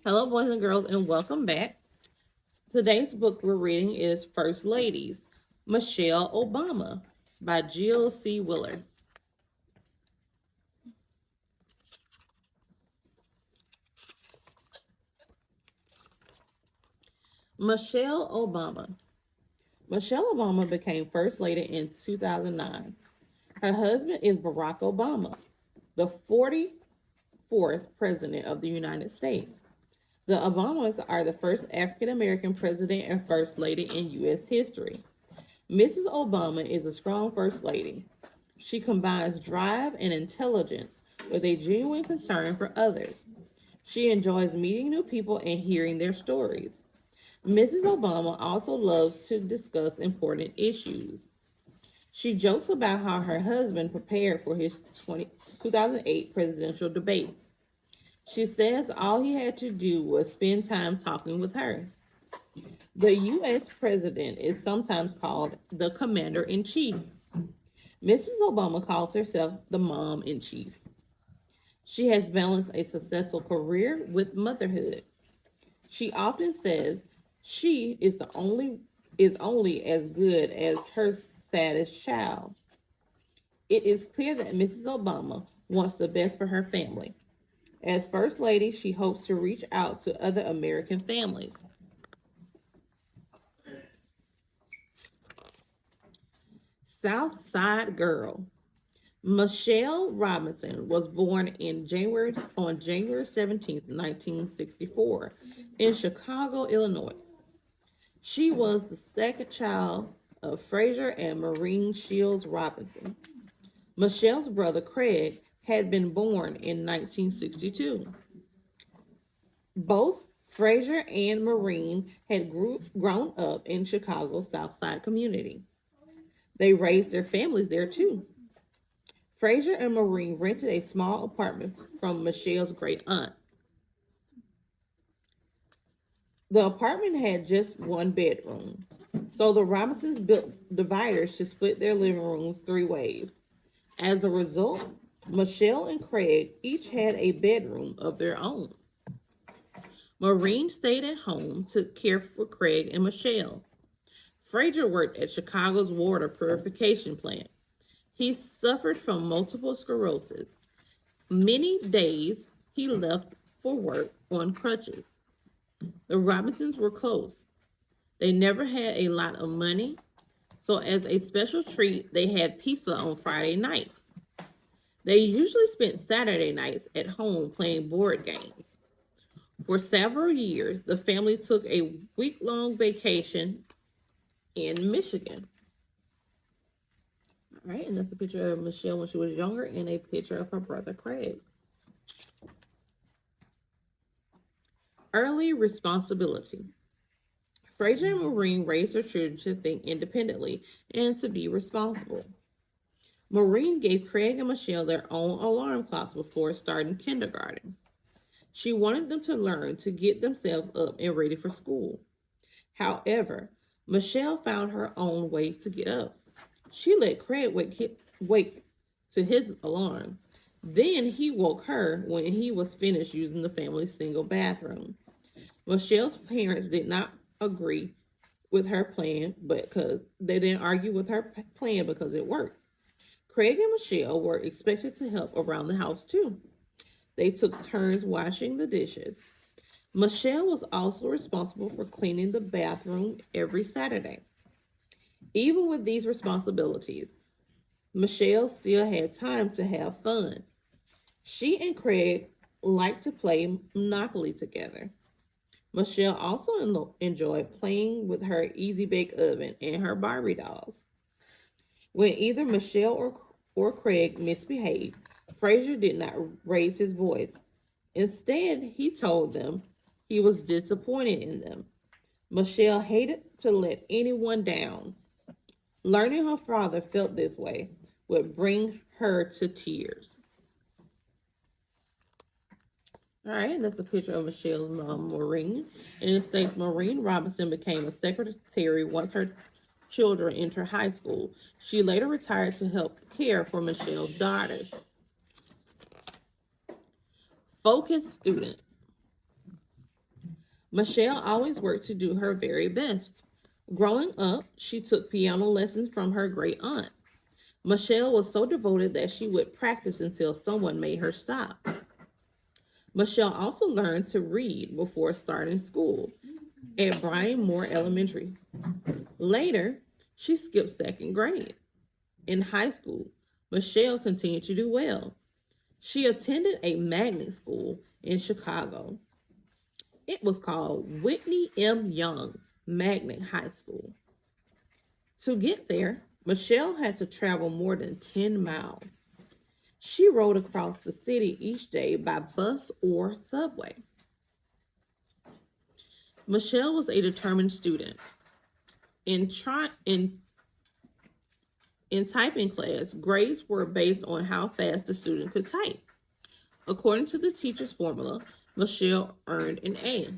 Hello, boys and girls, and welcome back. Today's book we're reading is First Ladies, Michelle Obama by Jill C. Willard. Michelle Obama. Michelle Obama became First Lady in 2009. Her husband is Barack Obama, the 44th President of the United States. The Obamas are the first African American president and First Lady in U.S. history. Mrs. Obama is a strong First Lady. She combines drive and intelligence with a genuine concern for others. She enjoys meeting new people and hearing their stories. Mrs. Obama also loves to discuss important issues. She jokes about how her husband prepared for his 2008 presidential debates. She says all he had to do was spend time talking with her. The U.S. president is sometimes called the commander in chief. Mrs. Obama calls herself the mom in chief. She has balanced a successful career with motherhood. She often says she is only as good as her saddest child. It is clear that Mrs. Obama wants the best for her family. As First Lady, she hopes to reach out to other American families. South Side Girl. Michelle Robinson was born on January 17th, 1964, in Chicago, Illinois. She was the second child of Fraser and Maureen Shields Robinson. Michelle's brother Craig had been born in 1962. Both Fraser and Maureen had grown up in Chicago's South Side community. They raised their families there too. Fraser and Maureen rented a small apartment from Michelle's great aunt. The apartment had just one bedroom, so the Robinsons built dividers to split their living rooms three ways. As a result, Michelle and Craig each had a bedroom of their own. Maureen stayed at home to care for Craig and Michelle. Fraser worked at Chicago's water purification plant. He suffered from multiple sclerosis. Many days he left for work on crutches. The Robinsons were close. They never had a lot of money, so as a special treat, they had pizza on Friday nights. They usually spent Saturday nights at home playing board games. For several years, the family took a week-long vacation in Michigan. All right, and that's a picture of Michelle when she was younger and a picture of her brother Craig. Early responsibility. Fraser and Maureen raised their children to think independently and to be responsible. Maureen gave Craig and Michelle their own alarm clocks before starting kindergarten. She wanted them to learn to get themselves up and ready for school. However, Michelle found her own way to get up. She let Craig wake to his alarm. Then he woke her when he was finished using the family's single bathroom. Michelle's parents did not agree with her plan, but because they didn't argue with her plan because it worked. Craig and Michelle were expected to help around the house too. They took turns washing the dishes. Michelle was also responsible for cleaning the bathroom every Saturday. Even with these responsibilities, Michelle still had time to have fun. She and Craig liked to play Monopoly together. Michelle also enjoyed playing with her easy bake oven and her Barbie dolls. When either Michelle or Craig misbehaved, Fraser did not raise his voice. Instead, he told them he was disappointed in them. Michelle hated to let anyone down. Learning her father felt this way would bring her to tears. All right, and that's a picture of Michelle's mom, Maureen. And it states Maureen Robinson became a secretary once her children entered high school. She later retired to help care for Michelle's daughters. Focus student. Michelle always worked to do her very best. Growing up, she took piano lessons from her great aunt. Michelle was so devoted that she would practice until someone made her stop. Michelle also learned to read before starting school at Bryan Moore Elementary. Later, she skipped second grade. In high school, Michelle continued to do well. She attended a magnet school in Chicago. It was called Whitney M. Young Magnet High School. To get there, Michelle had to travel more than 10 miles. She rode across the city each day by bus or subway. Michelle was a determined student. In typing class, grades were based on how fast the student could type. According to the teacher's formula, Michelle earned an A.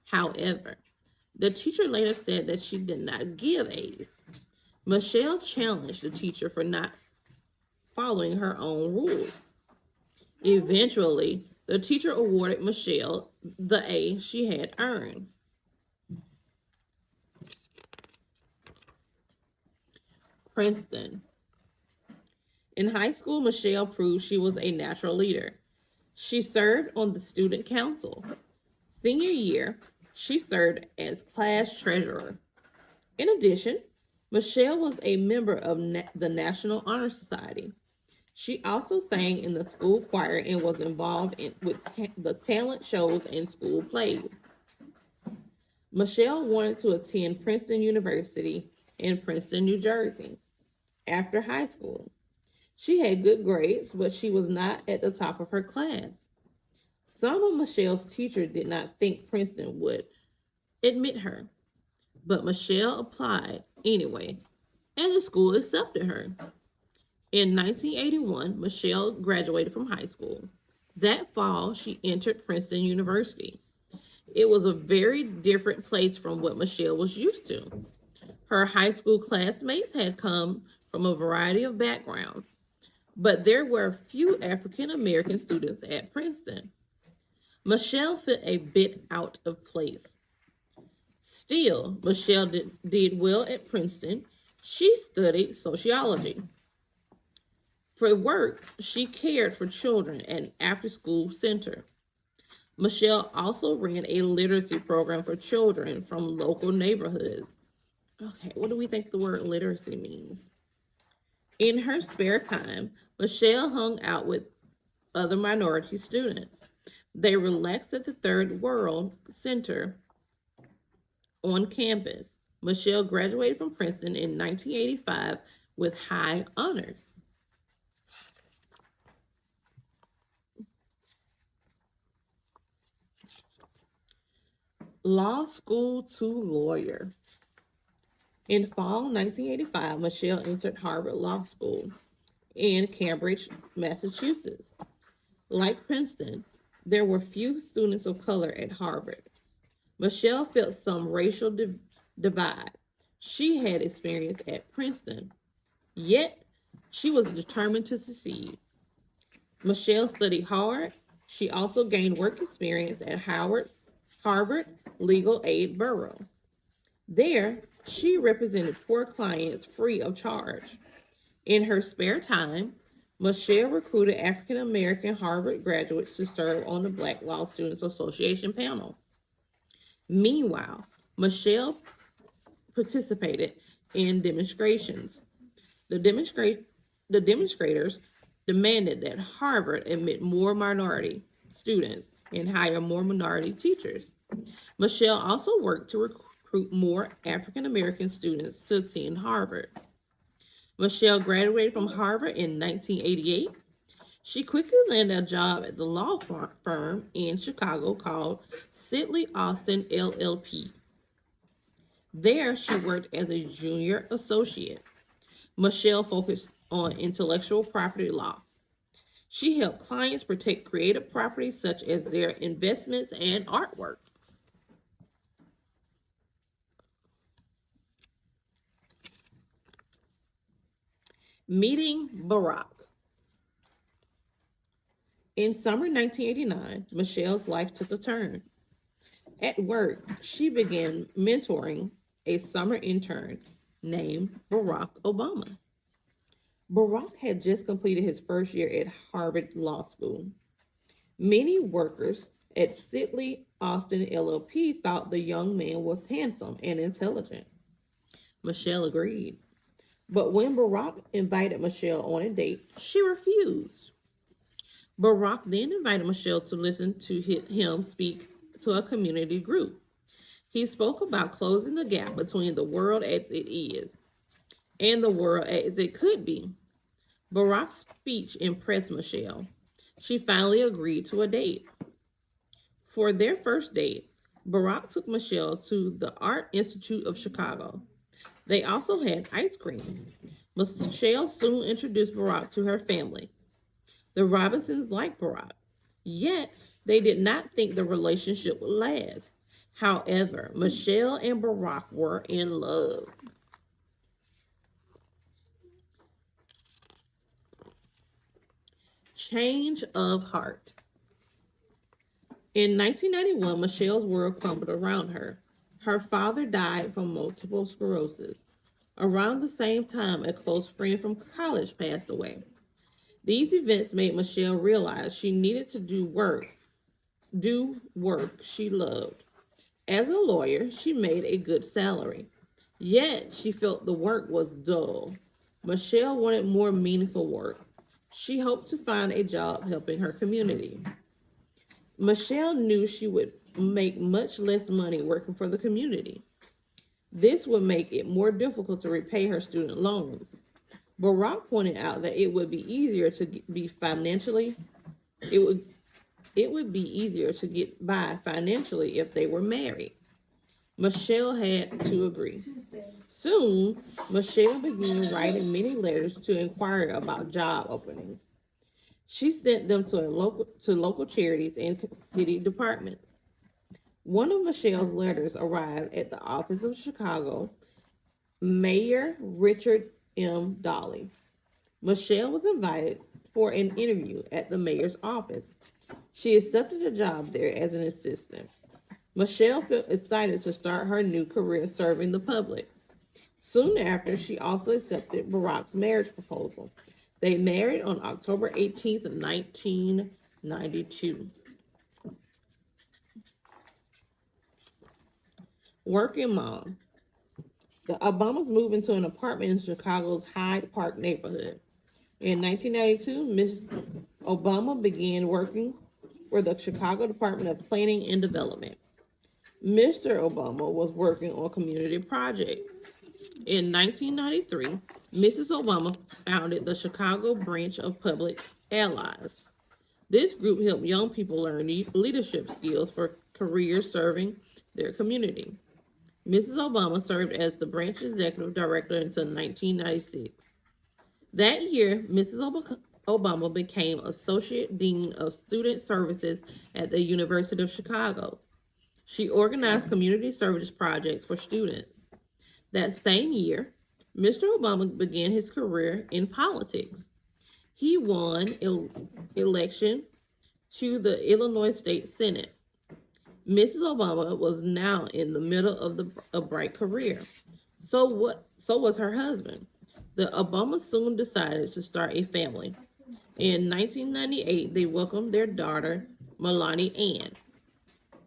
However, the teacher later said that she did not give A's. Michelle challenged the teacher for not following her own rules. Eventually, the teacher awarded Michelle the A she had earned. Princeton. In high school, Michelle proved she was a natural leader. She served on the student council. Senior year, she served as class treasurer. In addition, Michelle was a member of the National Honor Society. She also sang in the school choir and was involved with the talent shows and school plays. Michelle wanted to attend Princeton University in Princeton, New Jersey, after high school. She had good grades, but she was not at the top of her class. Some of Michelle's teachers did not think Princeton would admit her, but Michelle applied anyway, and the school accepted her. In 1981, Michelle graduated from high school. That fall, she entered Princeton University. It was a very different place from what Michelle was used to. Her high school classmates had come from a variety of backgrounds, but there were few African American students at Princeton. Michelle felt a bit out of place. Still, Michelle did well at Princeton. She studied sociology. For work, she cared for children at an after school center. Michelle also ran a literacy program for children from local neighborhoods. Okay, what do we think the word literacy means? In her spare time, Michelle hung out with other minority students. They relaxed at the Third World Center on campus. Michelle graduated from Princeton in 1985 with high honors. Law school to lawyer. In fall 1985, Michelle entered Harvard Law School in Cambridge, Massachusetts. Like Princeton, there were few students of color at Harvard. Michelle felt some racial divide she had experienced at Princeton, yet she was determined to succeed. Michelle studied hard. She also gained work experience at Harvard Legal Aid Bureau. There, she represented poor clients free of charge. In her spare time, Michelle recruited African American Harvard graduates to serve on the Black Law Students Association panel. Meanwhile, Michelle participated in demonstrations. The, demonstrate, the demonstrators demanded that Harvard admit more minority students and hire more minority teachers. Michelle also worked to recruit more African American students to attend Harvard. Michelle graduated from Harvard in 1988. She quickly landed a job at the law firm in Chicago called Sidley Austin LLP. There, she worked as a junior associate. Michelle focused on intellectual property law. She helped clients protect creative property such as their investments and artwork. Meeting Barack. In summer 1989, Michelle's life took a turn. At work, she began mentoring a summer intern named Barack Obama. Barack had just completed his first year at Harvard Law School. Many workers at Sidley Austin LLP thought the young man was handsome and intelligent. Michelle agreed. But when Barack invited Michelle on a date, she refused. Barack then invited Michelle to listen to him speak to a community group. He spoke about closing the gap between the world as it is and the world as it could be. Barack's speech impressed Michelle. She finally agreed to a date. For their first date, Barack took Michelle to the Art Institute of Chicago. They also had ice cream. Michelle soon introduced Barack to her family. The Robinsons liked Barack, yet they did not think the relationship would last. However, Michelle and Barack were in love. Change of heart. In 1991, Michelle's world crumbled around her. Her father died from multiple sclerosis. Around the same time, a close friend from college passed away. These events made Michelle realize she needed to do work she loved. As a lawyer, she made a good salary. Yet, she felt the work was dull. Michelle wanted more meaningful work. She hoped to find a job helping her community. Michelle knew she would make much less money working for the community. This would make it more difficult to repay her student loans. Barack pointed out that it would be easier to be financially it would it would be easier to get by financially if they were married. Michelle had to agree. Soon, Michelle began writing many letters to inquire about job openings. She sent them to local charities and city departments. One of Michelle's letters arrived at the office of Chicago Mayor Richard M. Dolly. Michelle was invited for an interview at the mayor's office. She accepted a job there as an assistant. Michelle felt excited to start her new career serving the public. Soon after, she also accepted Barack's marriage proposal. They married on October 18th, 1992. Working mom. The Obamas moved into an apartment in Chicago's Hyde Park neighborhood. In 1992, Mrs. Obama began working for the Chicago Department of Planning and Development. Mr. Obama was working on community projects. In 1993, Mrs. Obama founded the Chicago branch of Public Allies. This group helped young people learn leadership skills for careers serving their community. Mrs. Obama served as the branch executive director until 1996. That year, Mrs. Obama became Associate Dean of Student Services at the University of Chicago. She organized community service projects for students. That same year, Mr. Obama began his career in politics. He won election to the Illinois State Senate. Mrs. Obama was now in the middle of a bright career. So was her husband. The Obamas soon decided to start a family. In 1998, they welcomed their daughter, Melanie Ann.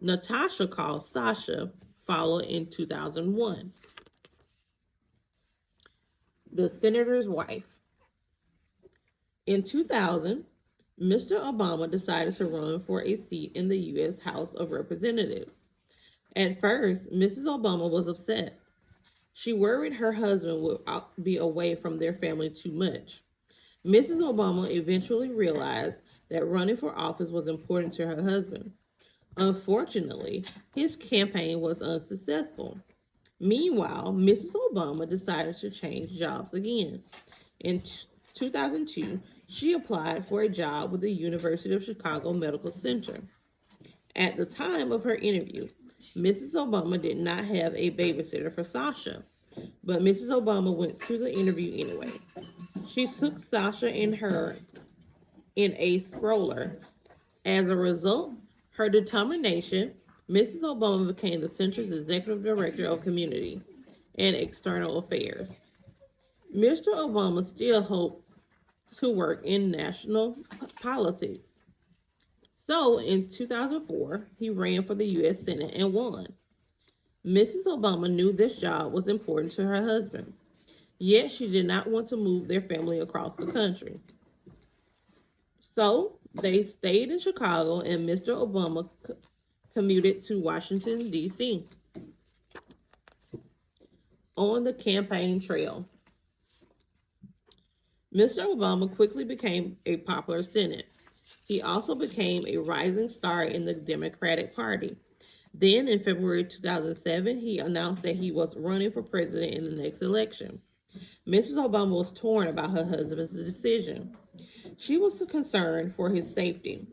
Natasha, called Sasha, followed in 2001. The senator's wife. In 2000, Mr. Obama decided to run for a seat in the U.S. House of Representatives. At first, Mrs. Obama was upset. She worried her husband would be away from their family too much. Mrs. Obama eventually realized that running for office was important to her husband. Unfortunately, his campaign was unsuccessful. Meanwhile, Mrs. Obama decided to change jobs again. In 2002, she applied for a job with the University of Chicago Medical Center. At the time of her interview, Mrs. Obama did not have a babysitter for Sasha, but Mrs. Obama went to the interview anyway. She took Sasha and her in a stroller. As a result, her determination Mrs. Obama became the center's executive director of community and external affairs. Mr. Obama still hoped to work in national politics. So in 2004, he ran for the U.S. Senate and won. Mrs. Obama knew this job was important to her husband, yet she did not want to move their family across the country. So they stayed in Chicago and Mr. Obama commuted to Washington, D.C. On the campaign trail. Mr. Obama quickly became a popular senator. He also became a rising star in the Democratic Party. Then, in February 2007, he announced that he was running for president in the next election. Mrs. Obama was torn about her husband's decision. She was concerned for his safety.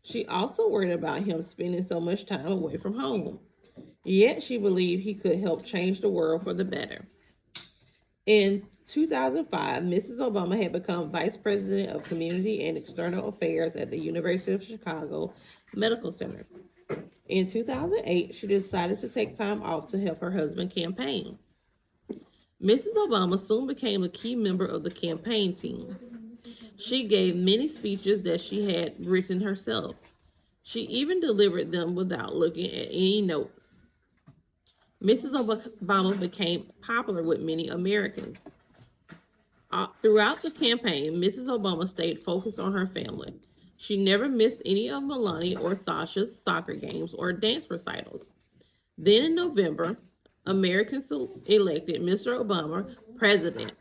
She also worried about him spending so much time away from home. Yet she believed he could help change the world for the better. In 2005, Mrs. Obama had become Vice President of Community and External Affairs at the University of Chicago Medical Center. In 2008, she decided to take time off to help her husband campaign. Mrs. Obama soon became a key member of the campaign team. She gave many speeches that she had written herself. She even delivered them without looking at any notes. Mrs. Obama became popular with many Americans. Throughout the campaign, Mrs. Obama stayed focused on her family. She never missed any of Melania or Sasha's soccer games or dance recitals. Then in November, Americans elected Mr. Obama president.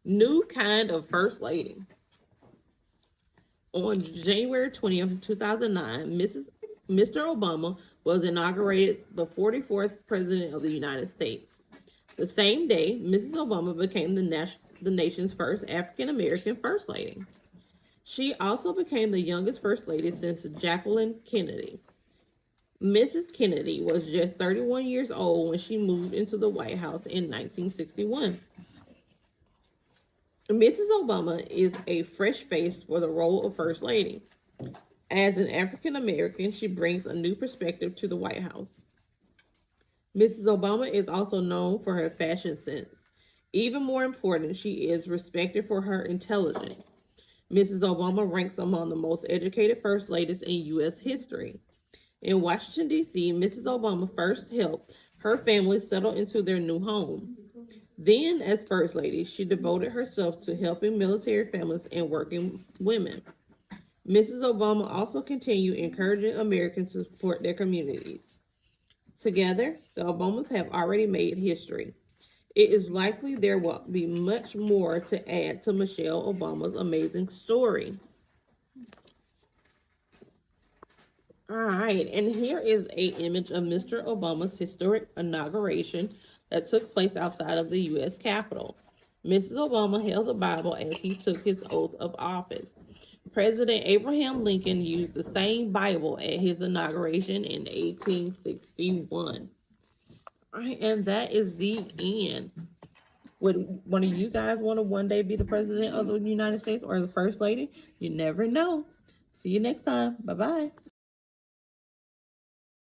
New kind of first lady. On January 20th, 2009, Mr. Obama was inaugurated the 44th President of the United States. The same day, Mrs. Obama became the nation's first African American First Lady. She also became the youngest First Lady since Jacqueline Kennedy. Mrs. Kennedy was just 31 years old when she moved into the White House in 1961. Mrs. Obama is a fresh face for the role of First Lady. As an African American, she brings a new perspective to the White House. Mrs. Obama is also known for her fashion sense. Even more important, she is respected for her intelligence. Mrs. Obama ranks among the most educated first ladies in U.S. history. In Washington, D.C., Mrs. Obama first helped her family settle into their new home. Then, as First Lady, she devoted herself to helping military families and working women. Mrs. Obama also continued encouraging Americans to support their communities. Together, the Obamas have already made history. It is likely there will be much more to add to Michelle Obama's amazing story. All right, and here is an image of Mr. Obama's historic inauguration that took place outside of the U.S. Capitol. Mrs. Obama held the Bible as he took his oath of office. President Abraham Lincoln used the same Bible at his inauguration in 1861. All right, and that is the end. Would one of you guys want to one day be the president of the United States or the first lady? You never know. See you next time. Bye bye.